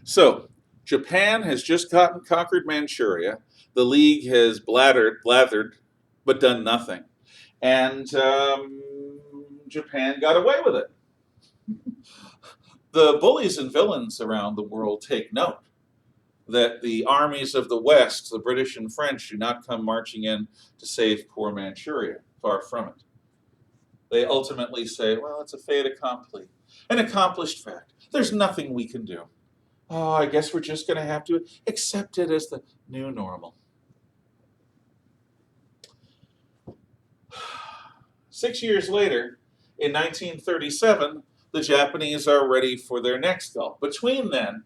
So, Japan has just conquered Manchuria. The League has blathered, but done nothing. And Japan got away with it. The bullies and villains around the world take note that the armies of the West, the British and French, do not come marching in to save poor Manchuria. Far from it. They ultimately say, well, it's a fait accompli, an accomplished fact. There's nothing we can do. Oh, I guess we're just going to have to accept it as the new normal. 6 years later, in 1937, the Japanese are ready for their next goal. Between then,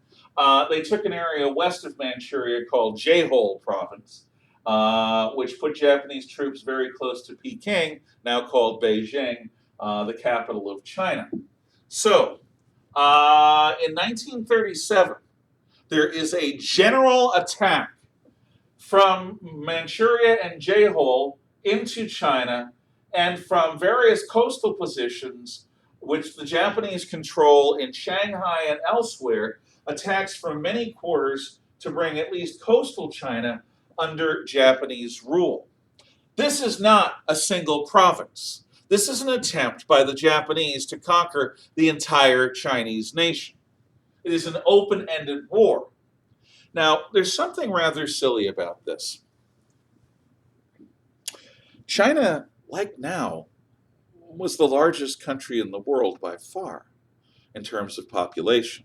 they took an area west of Manchuria called J-Hole Province, which put Japanese troops very close to Peking, now called Beijing, the capital of China. So, in 1937, there is a general attack from Manchuria and J-Hole into China, and from various coastal positions, which the Japanese control in Shanghai and elsewhere, attacks from many quarters to bring at least coastal China under Japanese rule. This is not a single province. This is an attempt by the Japanese to conquer the entire Chinese nation. It is an open-ended war. Now, there's something rather silly about this. China, like now, was the largest country in the world by far in terms of population.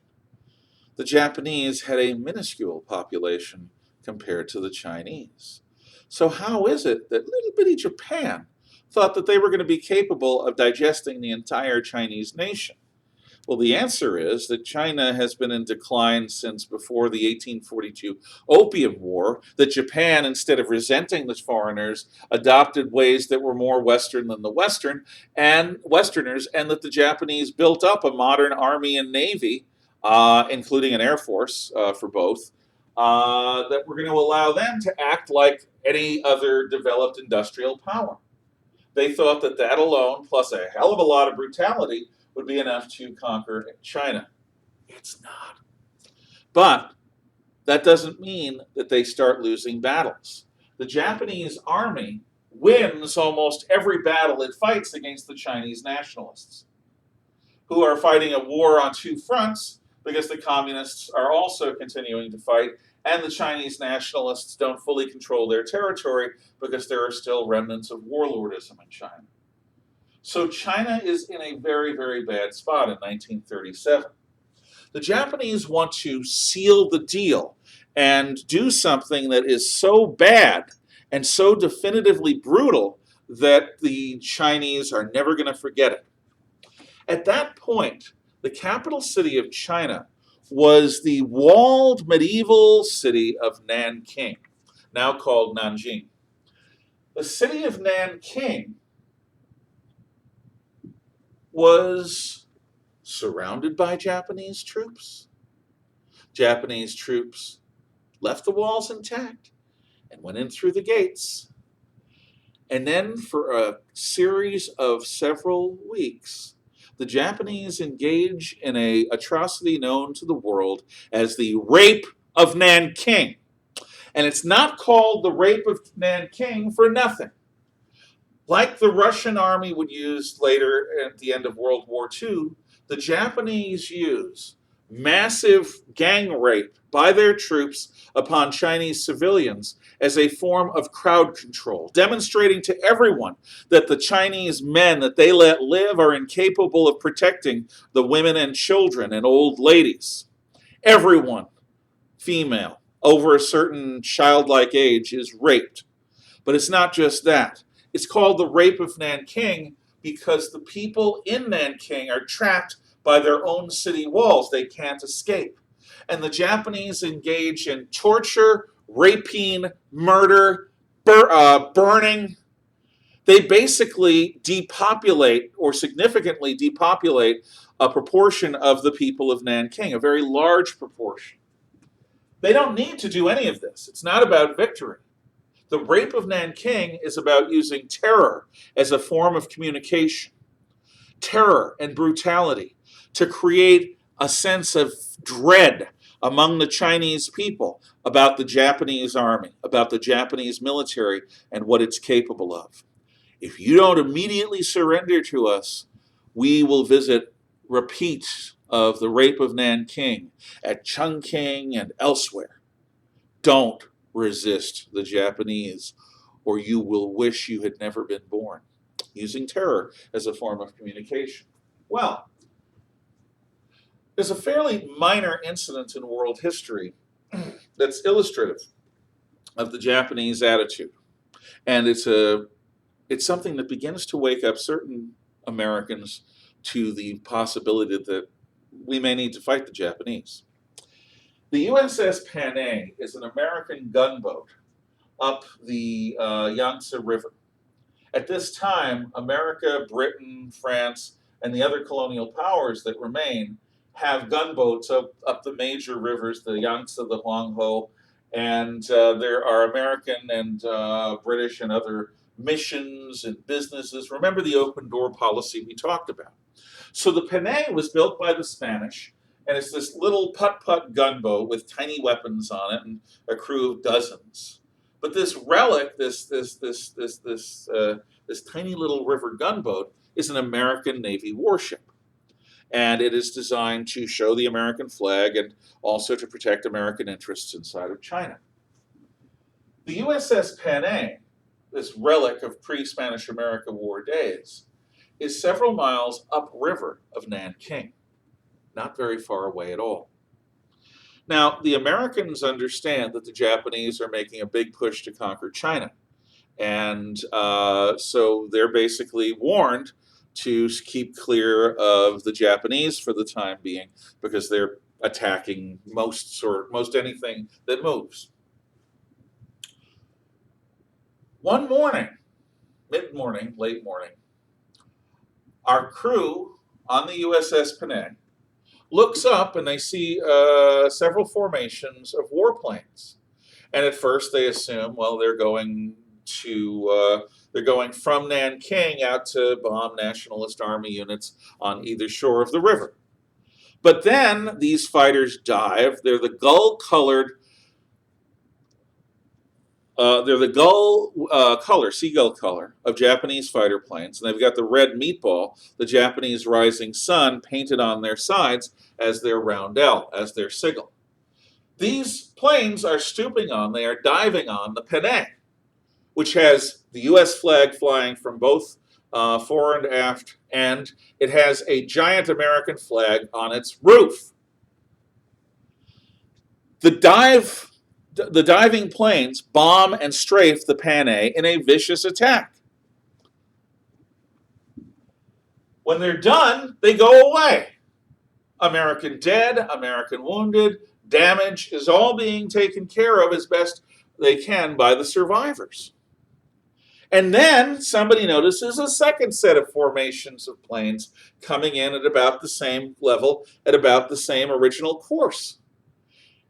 The Japanese had a minuscule population compared to the Chinese. So how is it that little bitty Japan thought that they were going to be capable of digesting the entire Chinese nation? Well, the answer is that China has been in decline since before the 1842 Opium War, that Japan, instead of resenting the foreigners, adopted ways that were more Western than the Westerners, and that the Japanese built up a modern army and navy, including an air force for both, that were going to allow them to act like any other developed industrial power. They thought that that alone, plus a hell of a lot of brutality, would be enough to conquer China. It's not. But that doesn't mean that they start losing battles. The Japanese army wins almost every battle it fights against the Chinese nationalists, who are fighting a war on two fronts because the communists are also continuing to fight, and the Chinese nationalists don't fully control their territory because there are still remnants of warlordism in China. So China is in a very, very bad spot in 1937. The Japanese want to seal the deal and do something that is so bad and so definitively brutal that the Chinese are never going to forget it. At that point, the capital city of China was the walled medieval city of Nanking, now called Nanjing. The city of Nanking was surrounded by Japanese troops. Japanese troops left the walls intact and went in through the gates. And then for a series of several weeks, the Japanese engage in an atrocity known to the world as the Rape of Nanking. And it's not called the Rape of Nanking for nothing. Like the Russian army would use later at the end of World War II, the Japanese use massive gang rape by their troops upon Chinese civilians as a form of crowd control, demonstrating to everyone that the Chinese men that they let live are incapable of protecting the women and children and old ladies. Everyone, female, over a certain childlike age is raped. But it's not just that. It's called the Rape of Nanking because the people in Nanking are trapped by their own city walls. They can't escape. And the Japanese engage in torture, rapine, murder, burning. They basically depopulate or significantly depopulate a proportion of the people of Nanking, a very large proportion. They don't need to do any of this. It's not about victory. The Rape of Nanking is about using terror as a form of communication, terror and brutality to create a sense of dread among the Chinese people about the Japanese army, about the Japanese military, and what it's capable of. If you don't immediately surrender to us, we will visit repeats of the rape of Nanking at Chungking and elsewhere. Don't resist the Japanese, or you will wish you had never been born. Using terror as a form of communication. Well, there's a fairly minor incident in world history that's illustrative of the Japanese attitude. And it's something that begins to wake up certain Americans to the possibility that we may need to fight the Japanese. The USS Panay is an American gunboat up the Yangtze River. At this time, America, Britain, France, and the other colonial powers that remain have gunboats up the major rivers, the Yangtze, the Huanghe, and there are American and British and other missions and businesses. Remember the open door policy we talked about. So the Panay was built by the Spanish, and it's this little putt-putt gunboat with tiny weapons on it and a crew of dozens. But this relic, this tiny little river gunboat, is an American Navy warship. And it is designed to show the American flag and also to protect American interests inside of China. The USS Panay, this relic of pre-Spanish America War days, is several miles upriver of Nanking, not very far away at all. Now, the Americans understand that the Japanese are making a big push to conquer China. And so they're basically warned to keep clear of the Japanese for the time being because they're attacking most anything that moves. One morning, mid-morning, late morning, our crew on the USS Panay looks up and they see several formations of warplanes. And at first they assume, well, they're going from Nanking out to bomb Nationalist Army units on either shore of the river. But then these fighters dive. They're the gull-colored, seagull color of Japanese fighter planes, and they've got the red meatball, the Japanese rising sun, painted on their sides as their roundel, as their sigil. These planes are they are diving on the Panay, which has the U.S. flag flying from both fore and aft, and it has a giant American flag on its roof. The diving planes bomb and strafe the Panay in a vicious attack. When they're done, they go away. American dead, American wounded, damage is all being taken care of as best they can by the survivors. And then somebody notices a second set of formations of planes coming in at about the same level, at about the same original course.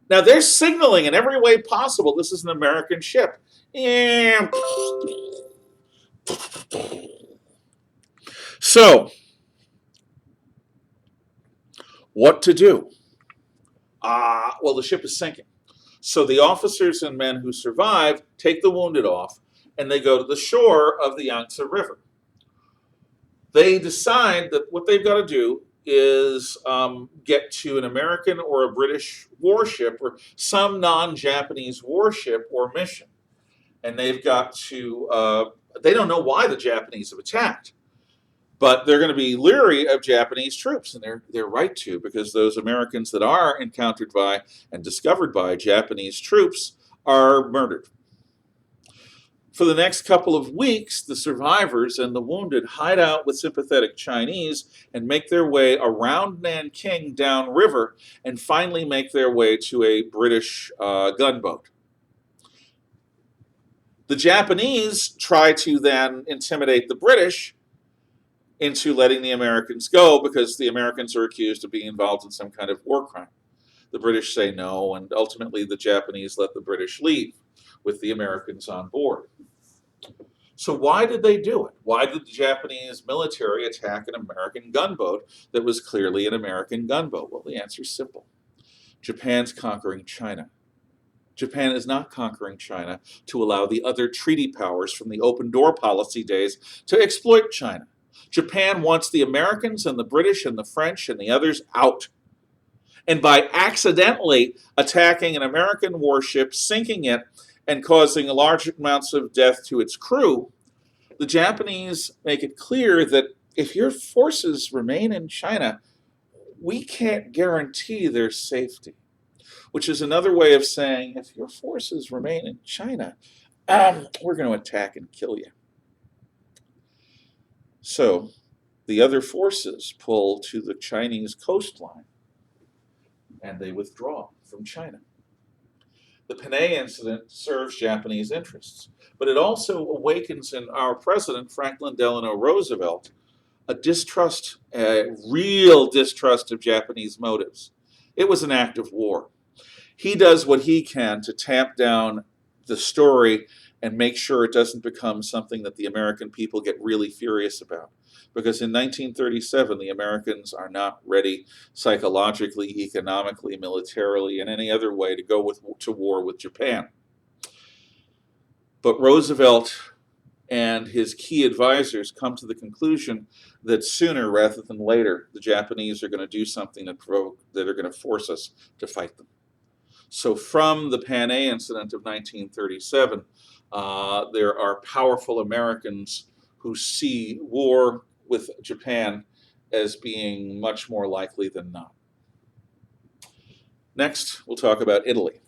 Now they're signaling in every way possible this is an American ship. So, what to do? Well, the ship is sinking. So the officers and men who survive take the wounded off, and they go to the shore of the Yangtze River. They decide that what they've got to do is get to an American or a British warship or some non-Japanese warship or mission. And they've got to, they don't know why the Japanese have attacked, but they're going to be leery of Japanese troops, and they're right to, because those Americans that are encountered by and discovered by Japanese troops are murdered. For the next couple of weeks, the survivors and the wounded hide out with sympathetic Chinese and make their way around Nanking downriver and finally make their way to a British gunboat. The Japanese try to then intimidate the British into letting the Americans go because the Americans are accused of being involved in some kind of war crime. The British say no, and ultimately the Japanese let the British leave with the Americans on board. So why did they do it? Why did the Japanese military attack an American gunboat that was clearly an American gunboat? Well, the answer is simple. Japan's conquering China. Japan is not conquering China to allow the other treaty powers from the open door policy days to exploit China. Japan wants the Americans and the British and the French and the others out. And by accidentally attacking an American warship, sinking it, and causing large amounts of death to its crew, the Japanese make it clear that if your forces remain in China, we can't guarantee their safety. Which is another way of saying, if your forces remain in China, we're going to attack and kill you. So the other forces pull to the Chinese coastline and they withdraw from China. The Panay incident serves Japanese interests, but it also awakens in our president, Franklin Delano Roosevelt, a distrust, a real distrust of Japanese motives. It was an act of war. He does what he can to tamp down the story and make sure it doesn't become something that the American people get really furious about. Because in 1937, the Americans are not ready psychologically, economically, militarily, and any other way to go to war with Japan. But Roosevelt and his key advisors come to the conclusion that sooner rather than later, the Japanese are going to do something that are going to force us to fight them. So from the Panay incident of 1937, there are powerful Americans who see war with Japan as being much more likely than not. Next, we'll talk about Italy.